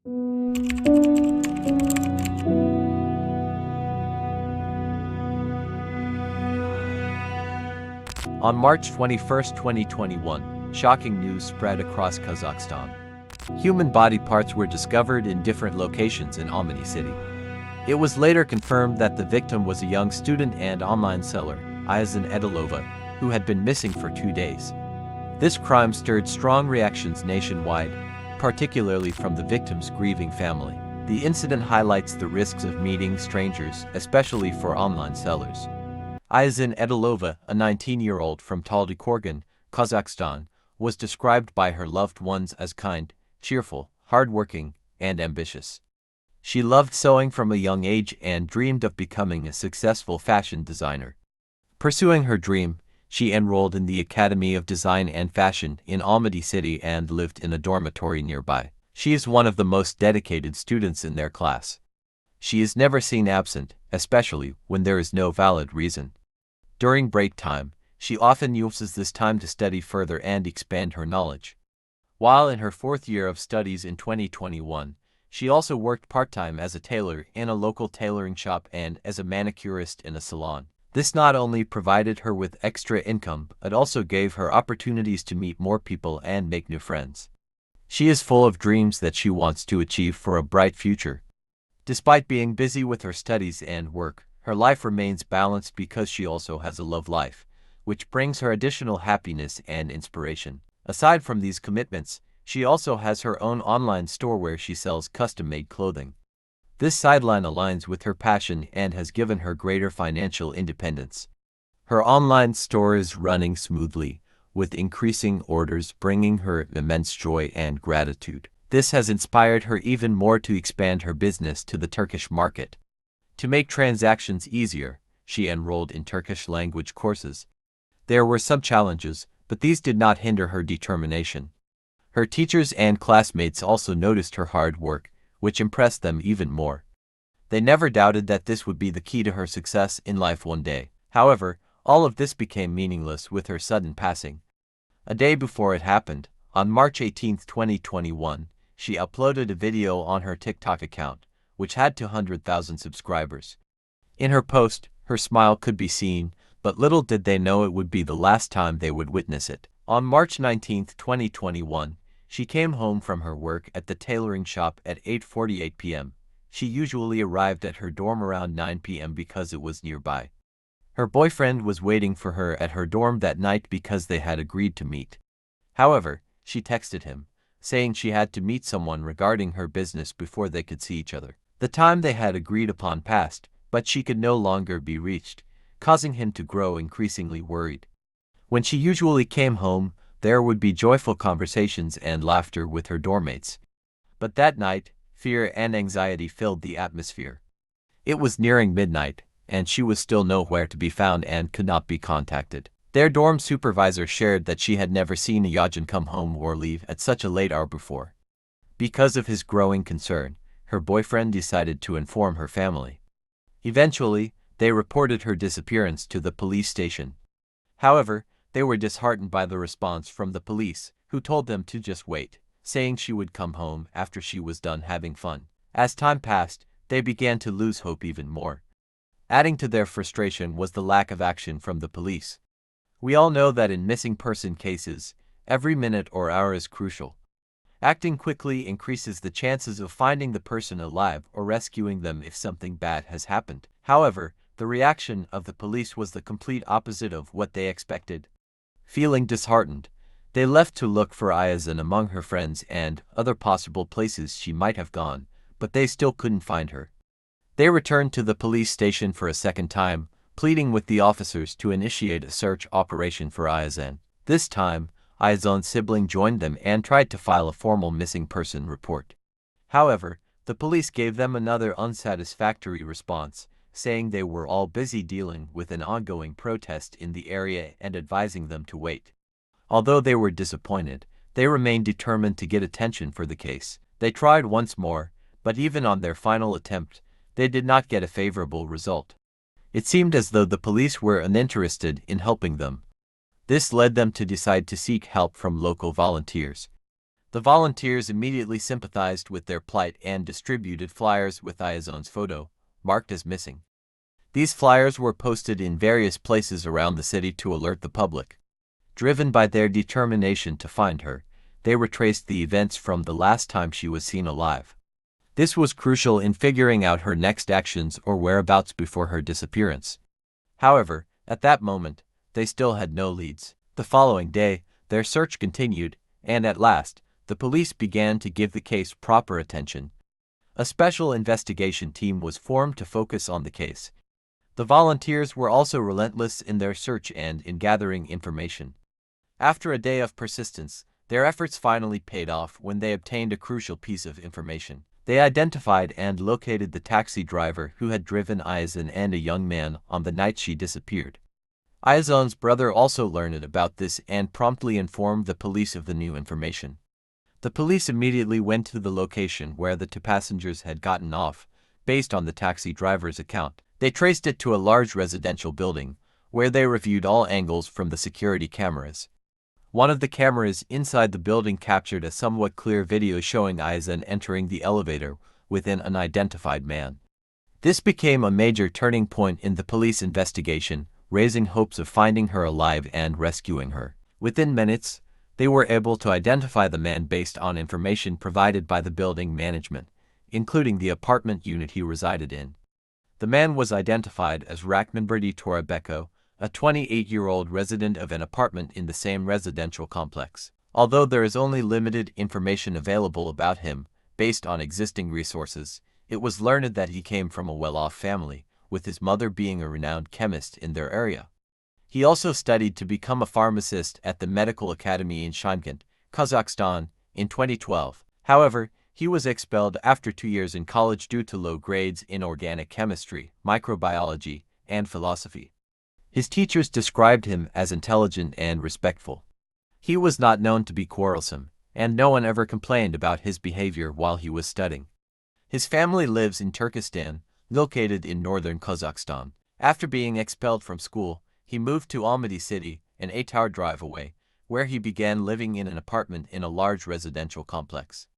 On March 21, 2021, shocking news spread across Kazakhstan. Human body parts were discovered in different locations in Almaty City. It was later confirmed that the victim was a young student and online seller, Ayazin Edilova, who had been missing for 2 days. This crime stirred strong reactions nationwide, particularly from the victim's grieving family. The incident highlights the risks of meeting strangers, especially for online sellers. Ayazin Edilova, a 19-year-old from Taldykorgan, Kazakhstan, was described by her loved ones as kind, cheerful, hardworking, and ambitious. She loved sewing from a young age and dreamed of becoming a successful fashion designer. Pursuing her dream, she enrolled in the Academy of Design and Fashion in Almaty City and lived in a dormitory nearby. She is one of the most dedicated students in their class. She is never seen absent, especially when there is no valid reason. During break time, she often uses this time to study further and expand her knowledge. While in her 4th year of studies in 2021, she also worked part-time as a tailor in a local tailoring shop and as a manicurist in a salon. This not only provided her with extra income but also gave her opportunities to meet more people and make new friends. She is full of dreams that she wants to achieve for a bright future. Despite being busy with her studies and work, her life remains balanced because she also has a love life, which brings her additional happiness and inspiration. Aside from these commitments, she also has her own online store where she sells custom-made clothing. This sideline aligns with her passion and has given her greater financial independence. Her online store is running smoothly, with increasing orders bringing her immense joy and gratitude. This has inspired her even more to expand her business to the Turkish market. To make transactions easier, she enrolled in Turkish language courses. There were some challenges, but these did not hinder her determination. Her teachers and classmates also noticed her hard work, which impressed them even more. They never doubted that this would be the key to her success in life one day. However, all of this became meaningless with her sudden passing. A day before it happened, on March 18, 2021, she uploaded a video on her TikTok account, which had 200,000 subscribers. In her post, her smile could be seen, but little did they know it would be the last time they would witness it. On March 19, 2021, she came home from her work at the tailoring shop at 8:48 p.m. She usually arrived at her dorm around 9 p.m. because it was nearby. Her boyfriend was waiting for her at her dorm that night because they had agreed to meet. However, she texted him, saying she had to meet someone regarding her business before they could see each other. The time they had agreed upon passed, but she could no longer be reached, causing him to grow increasingly worried. When she usually came home, there would be joyful conversations and laughter with her dormmates. But that night, fear and anxiety filled the atmosphere. It was nearing midnight, and she was still nowhere to be found and could not be contacted. Their dorm supervisor shared that she had never seen a Yajin come home or leave at such a late hour before. Because of his growing concern, her boyfriend decided to inform her family. Eventually, they reported her disappearance to the police station. However, they were disheartened by the response from the police, who told them to just wait, saying she would come home after she was done having fun. As time passed, they began to lose hope even more. Adding to their frustration was the lack of action from the police. We all know that in missing person cases, every minute or hour is crucial. Acting quickly increases the chances of finding the person alive or rescuing them if something bad has happened. However, the reaction of the police was the complete opposite of what they expected. Feeling disheartened, they left to look for Ayazin among her friends and other possible places she might have gone, but they still couldn't find her. They returned to the police station for a second time, pleading with the officers to initiate a search operation for Ayazin. This time, Ayazin's sibling joined them and tried to file a formal missing person report. However, the police gave them another unsatisfactory response, saying they were all busy dealing with an ongoing protest in the area and advising them to wait. Although they were disappointed, they remained determined to get attention for the case. They tried once more, but even on their final attempt, they did not get a favorable result. It seemed as though the police were uninterested in helping them. This led them to decide to seek help from local volunteers. The volunteers immediately sympathized with their plight and distributed flyers with Ayazone's photo, marked as missing. These flyers were posted in various places around the city to alert the public. Driven by their determination to find her, they retraced the events from the last time she was seen alive. This was crucial in figuring out her next actions or whereabouts before her disappearance. However, at that moment, they still had no leads. The following day, their search continued, and at last, the police began to give the case proper attention. A special investigation team was formed to focus on the case. The volunteers were also relentless in their search and in gathering information. After a day of persistence, their efforts finally paid off when they obtained a crucial piece of information. They identified and located the taxi driver who had driven Ayazon and a young man on the night she disappeared. Ayazon's brother also learned about this and promptly informed the police of the new information. The police immediately went to the location where the two passengers had gotten off, based on the taxi driver's account. They traced it to a large residential building, where they reviewed all angles from the security cameras. One of the cameras inside the building captured a somewhat clear video showing Ayazon entering the elevator with an unidentified man. This became a major turning point in the police investigation, raising hopes of finding her alive and rescuing her. Within minutes, they were able to identify the man based on information provided by the building management, including the apartment unit he resided in. The man was identified as Dismembered Torabeko, a 28-year-old resident of an apartment in the same residential complex. Although there is only limited information available about him, based on existing resources, it was learned that he came from a well-off family, with his mother being a renowned chemist in their area. He also studied to become a pharmacist at the Medical Academy in Shymkent, Kazakhstan, in 2012. However, he was expelled after 2 years in college due to low grades in organic chemistry, microbiology, and philosophy. His teachers described him as intelligent and respectful. He was not known to be quarrelsome, and no one ever complained about his behavior while he was studying. His family lives in Turkestan, located in northern Kazakhstan. After being expelled from school, he moved to Almaty City, an 8-hour drive away, where he began living in an apartment in a large residential complex.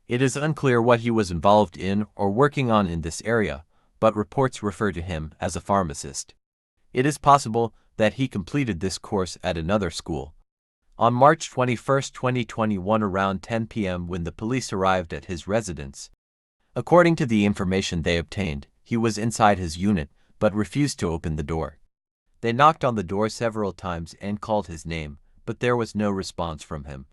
It is unclear what he was involved in or working on in this area, but reports refer to him as a pharmacist. It is possible that he completed this course at another school. On March 21, 2021 around 10 p.m. when the police arrived at his residence. According to the information they obtained, he was inside his unit, but refused to open the door. They knocked on the door several times and called his name, but there was no response from him.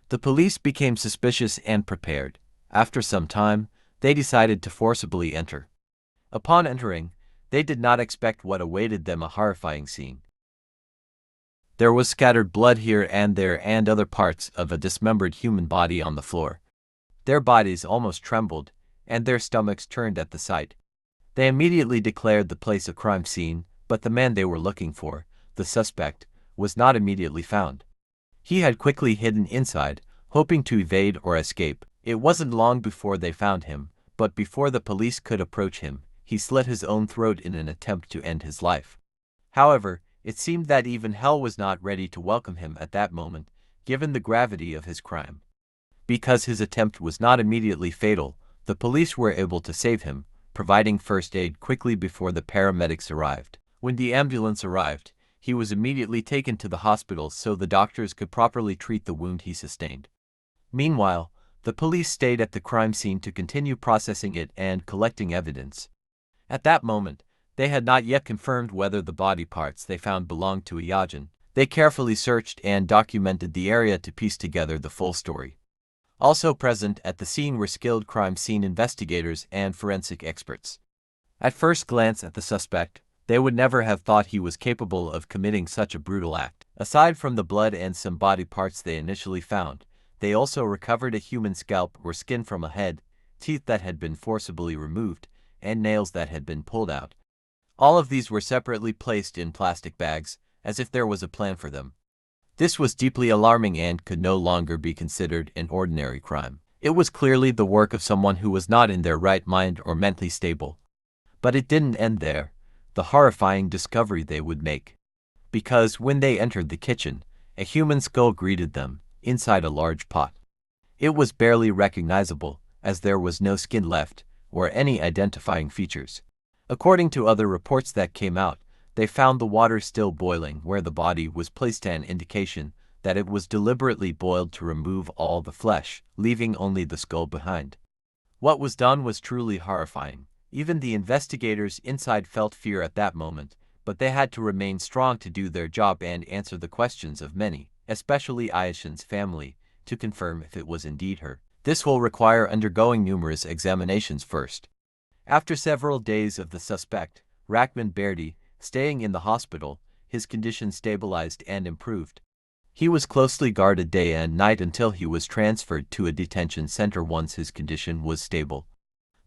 The police became suspicious and prepared. After some time, they decided to forcibly enter. Upon entering, they did not expect what awaited them: a horrifying scene. There was scattered blood here and there and other parts of a dismembered human body on the floor. Their bodies almost trembled, and their stomachs turned at the sight. They immediately declared the place a crime scene, but the man they were looking for, the suspect, was not immediately found. He had quickly hidden inside, hoping to evade or escape. It wasn't long before they found him, but before the police could approach him, he slit his own throat in an attempt to end his life. However, it seemed that even hell was not ready to welcome him at that moment, given the gravity of his crime. Because his attempt was not immediately fatal, the police were able to save him, providing first aid quickly before the paramedics arrived. When the ambulance arrived, he was immediately taken to the hospital so the doctors could properly treat the wound he sustained. Meanwhile, the police stayed at the crime scene to continue processing it and collecting evidence. At that moment, they had not yet confirmed whether the body parts they found belonged to Ayazon. They carefully searched and documented the area to piece together the full story. Also present at the scene were skilled crime scene investigators and forensic experts. At first glance at the suspect, they would never have thought he was capable of committing such a brutal act. Aside from the blood and some body parts they initially found, they also recovered a human scalp or skin from a head, teeth that had been forcibly removed, and nails that had been pulled out. All of these were separately placed in plastic bags, as if there was a plan for them. This was deeply alarming and could no longer be considered an ordinary crime. It was clearly the work of someone who was not in their right mind or mentally stable. But it didn't end there. The horrifying discovery they would make. Because when they entered the kitchen, a human skull greeted them, inside a large pot. It was barely recognizable, as there was no skin left, or any identifying features. According to other reports that came out, they found the water still boiling where the body was placed, an indication that it was deliberately boiled to remove all the flesh, leaving only the skull behind. What was done was truly horrifying. Even the investigators inside felt fear at that moment, but they had to remain strong to do their job and answer the questions of many, especially Ayesha's family, to confirm if it was indeed her. This will require undergoing numerous examinations first. After several days of the suspect, Dismembered, staying in the hospital, his condition stabilized and improved. He was closely guarded day and night until he was transferred to a detention center once his condition was stable.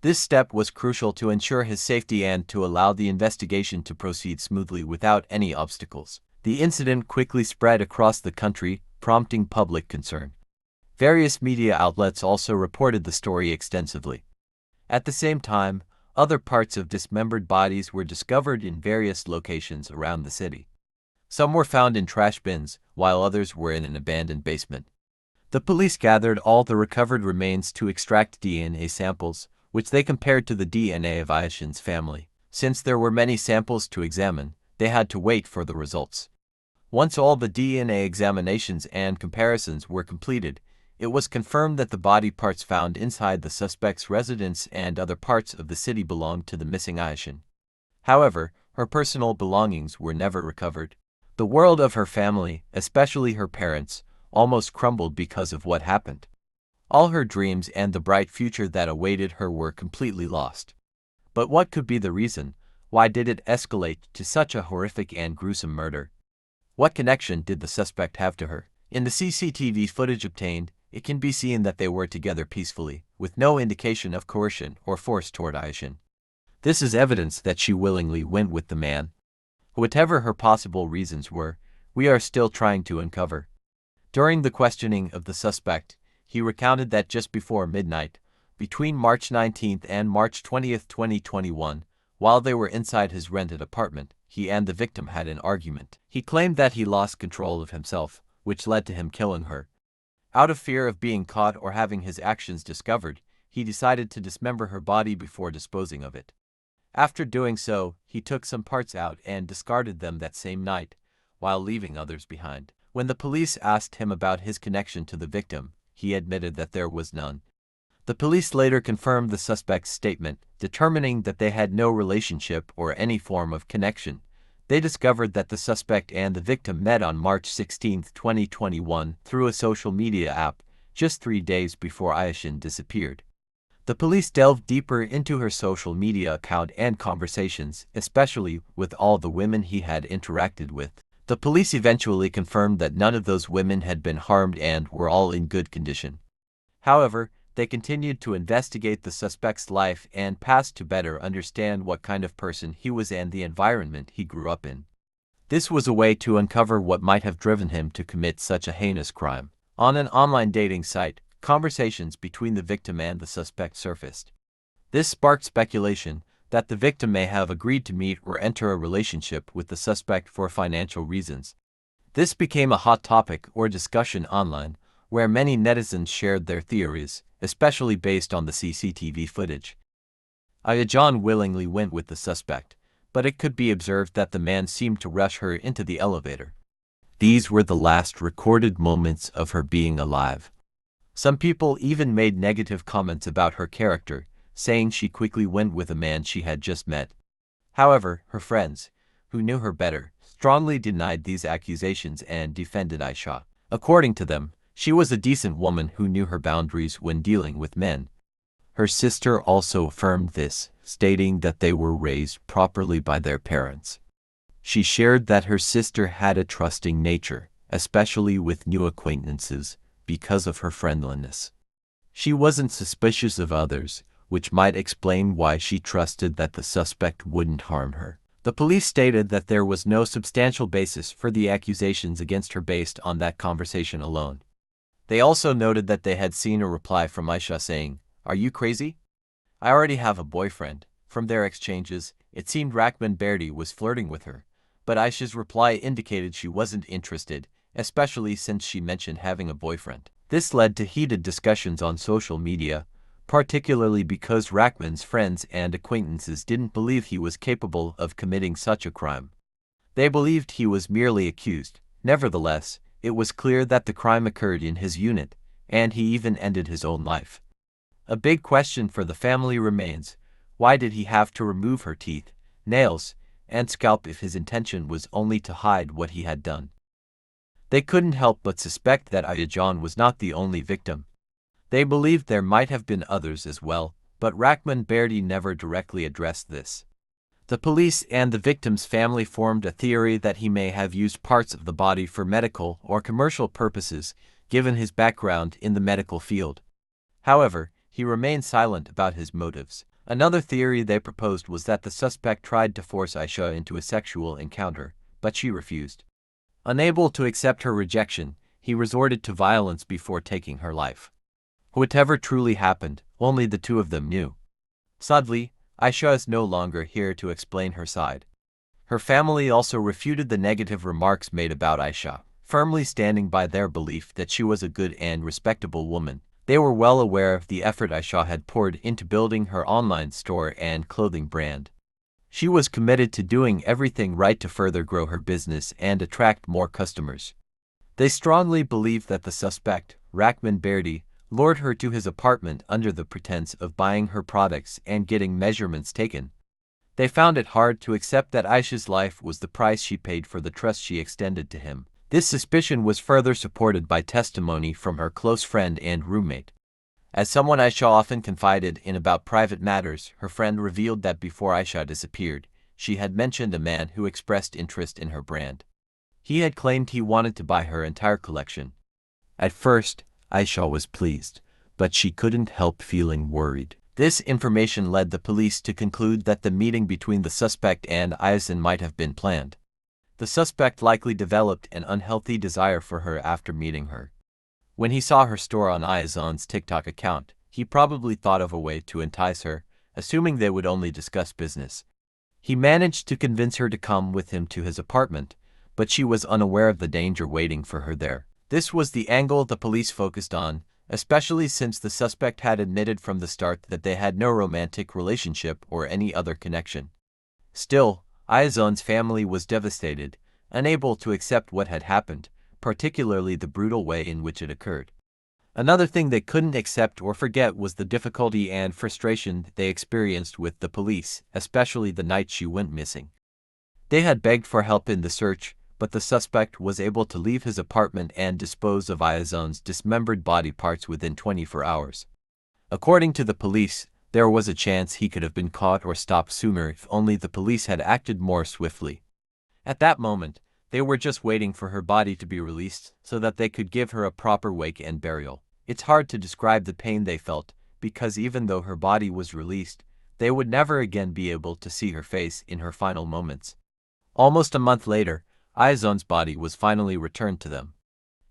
This step was crucial to ensure his safety and to allow the investigation to proceed smoothly without any obstacles. The incident quickly spread across the country, prompting public concern. Various media outlets also reported the story extensively. At the same time, other parts of dismembered bodies were discovered in various locations around the city. Some were found in trash bins, while others were in an abandoned basement. The police gathered all the recovered remains to extract DNA samples, which they compared to the DNA of Ayesha's family. Since there were many samples to examine, they had to wait for the results. Once all the DNA examinations and comparisons were completed, it was confirmed that the body parts found inside the suspect's residence and other parts of the city belonged to the missing Ayesha. However, her personal belongings were never recovered. The world of her family, especially her parents, almost crumbled because of what happened. All her dreams and the bright future that awaited her were completely lost. But what could be the reason? Why did it escalate to such a horrific and gruesome murder? What connection did the suspect have to her? In the CCTV footage obtained, it can be seen that they were together peacefully, with no indication of coercion or force toward Ayesha. This is evidence that she willingly went with the man. Whatever her possible reasons were, we are still trying to uncover. During the questioning of the suspect, he recounted that just before midnight, between March 19 and March 20, 2021, while they were inside his rented apartment, he and the victim had an argument. He claimed that he lost control of himself, which led to him killing her. Out of fear of being caught or having his actions discovered, he decided to dismember her body before disposing of it. After doing so, he took some parts out and discarded them that same night, while leaving others behind. When the police asked him about his connection to the victim, he admitted that there was none. The police later confirmed the suspect's statement, determining that they had no relationship or any form of connection. They discovered that the suspect and the victim met on March 16, 2021, through a social media app, just 3 days before Ayesha disappeared. The police delved deeper into her social media account and conversations, especially with all the women he had interacted with. The police eventually confirmed that none of those women had been harmed and were all in good condition. However, they continued to investigate the suspect's life and past to better understand what kind of person he was and the environment he grew up in. This was a way to uncover what might have driven him to commit such a heinous crime. On an online dating site, conversations between the victim and the suspect surfaced. This sparked speculation that the victim may have agreed to meet or enter a relationship with the suspect for financial reasons. This became a hot topic or discussion online, where many netizens shared their theories, especially based on the CCTV footage. Ayesha willingly went with the suspect, but it could be observed that the man seemed to rush her into the elevator. These were the last recorded moments of her being alive. Some people even made negative comments about her character, saying she quickly went with a man she had just met. However, her friends, who knew her better, strongly denied these accusations and defended Ayesha. According to them, she was a decent woman who knew her boundaries when dealing with men. Her sister also affirmed this, stating that they were raised properly by their parents. She shared that her sister had a trusting nature, especially with new acquaintances, because of her friendliness. She wasn't suspicious of others, which might explain why she trusted that the suspect wouldn't harm her. The police stated that there was no substantial basis for the accusations against her based on that conversation alone. They also noted that they had seen a reply from Ayesha saying, "Are you crazy? I already have a boyfriend." From their exchanges, it seemed Dismembered was flirting with her, but Ayesha's reply indicated she wasn't interested, especially since she mentioned having a boyfriend. This led to heated discussions on social media, particularly because Rackman's friends and acquaintances didn't believe he was capable of committing such a crime. They believed he was merely accused. Nevertheless, it was clear that the crime occurred in his unit, and he even ended his own life. A big question for the family remains: why did he have to remove her teeth, nails, and scalp if his intention was only to hide what he had done? They couldn't help but suspect that Ayajan was not the only victim. They believed there might have been others as well, but Rackman Berdi never directly addressed this. The police and the victim's family formed a theory that he may have used parts of the body for medical or commercial purposes, given his background in the medical field. However, he remained silent about his motives. Another theory they proposed was that the suspect tried to force Aisha into a sexual encounter, but she refused. Unable to accept her rejection, he resorted to violence before taking her life. Whatever truly happened, only the two of them knew. Sadly, Aisha is no longer here to explain her side. Her family also refuted the negative remarks made about Aisha, firmly standing by their belief that she was a good and respectable woman. They were well aware of the effort Aisha had poured into building her online store and clothing brand. She was committed to doing everything right to further grow her business and attract more customers. They strongly believed that the suspect, Rackman Berdi, lured her to his apartment under the pretense of buying her products and getting measurements taken. They found it hard to accept that Aisha's life was the price she paid for the trust she extended to him. This suspicion was further supported by testimony from her close friend and roommate. As someone Aisha often confided in about private matters, her friend revealed that before Aisha disappeared, she had mentioned a man who expressed interest in her brand. He had claimed he wanted to buy her entire collection. At first, Aisha was pleased, but she couldn't help feeling worried. This information led the police to conclude that the meeting between the suspect and Ayazan might have been planned. The suspect likely developed an unhealthy desire for her after meeting her. When he saw her store on Ayazan's TikTok account, he probably thought of a way to entice her, assuming they would only discuss business. He managed to convince her to come with him to his apartment, but she was unaware of the danger waiting for her there. This was the angle the police focused on, especially since the suspect had admitted from the start that they had no romantic relationship or any other connection. Still, Ayazan's family was devastated, unable to accept what had happened, particularly the brutal way in which it occurred. Another thing they couldn't accept or forget was the difficulty and frustration they experienced with the police, especially the night she went missing. They had begged for help in the search, but the suspect was able to leave his apartment and dispose of Ayazan's dismembered body parts within 24 hours. According to the police, there was a chance he could have been caught or stopped sooner if only the police had acted more swiftly. At that moment, they were just waiting for her body to be released so that they could give her a proper wake and burial. It's hard to describe the pain they felt, because even though her body was released, they would never again be able to see her face in her final moments. Almost a month later, Ayazan's body was finally returned to them.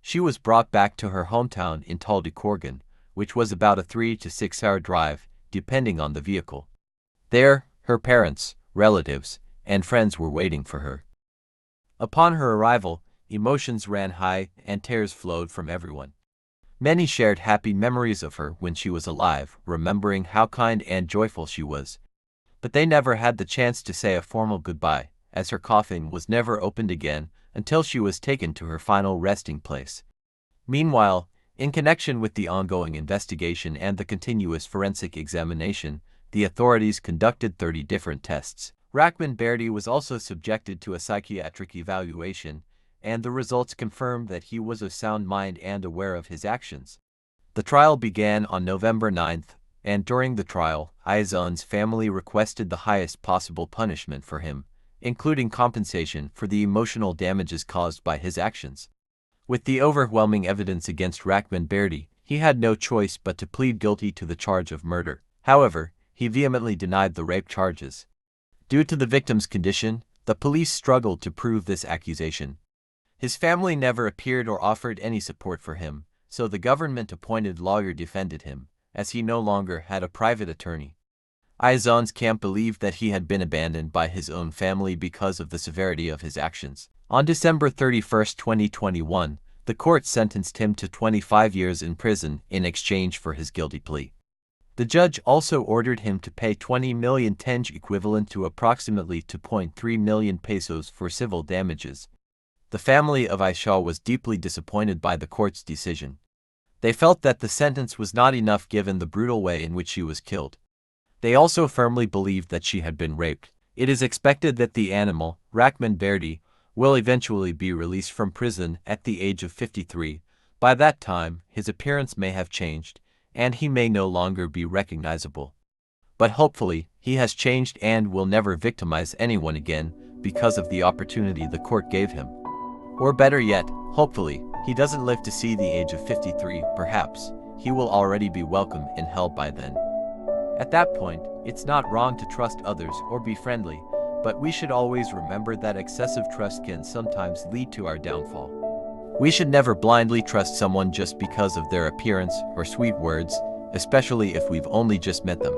She was brought back to her hometown in Taldykorgan, which was about a 3 to 6 hour drive, depending on the vehicle. There, her parents, relatives, and friends were waiting for her. Upon her arrival, emotions ran high and tears flowed from everyone. Many shared happy memories of her when she was alive, remembering how kind and joyful she was. But they never had the chance to say a formal goodbye, as her coffin was never opened again until she was taken to her final resting place. Meanwhile, in connection with the ongoing investigation and the continuous forensic examination, the authorities conducted 30 different tests. Rackman Berdi was also subjected to a psychiatric evaluation, and the results confirmed that he was of sound mind and aware of his actions. The trial began on November 9th, and during the trial, Ayazan's family requested the highest possible punishment for him, including compensation for the emotional damages caused by his actions. With the overwhelming evidence against Rackman Berdi, he had no choice but to plead guilty to the charge of murder. However, he vehemently denied the rape charges. Due to the victim's condition, the police struggled to prove this accusation. His family never appeared or offered any support for him, so the government-appointed lawyer defended him, as he no longer had a private attorney. Ayazan's camp believed that he had been abandoned by his own family because of the severity of his actions. On December 31, 2021, The court sentenced him to 25 years in prison in exchange for his guilty plea. The judge also ordered him to pay 20 million tenge, equivalent to approximately 2.3 million pesos, for civil damages. The family of Aisha was deeply disappointed by the court's decision. They felt that the sentence was not enough given the brutal way in which she was killed. They also firmly believed that she had been raped. It is expected that the animal, Dismembered, will eventually be released from prison at the age of 53. By that time, his appearance may have changed, and he may no longer be recognizable. But hopefully, he has changed and will never victimize anyone again because of the opportunity the court gave him. Or better yet, hopefully, he doesn't live to see the age of 53, perhaps. He will already be welcome in hell by then. At that point, it's not wrong to trust others or be friendly, but we should always remember that excessive trust can sometimes lead to our downfall. We should never blindly trust someone just because of their appearance or sweet words, especially if we've only just met them.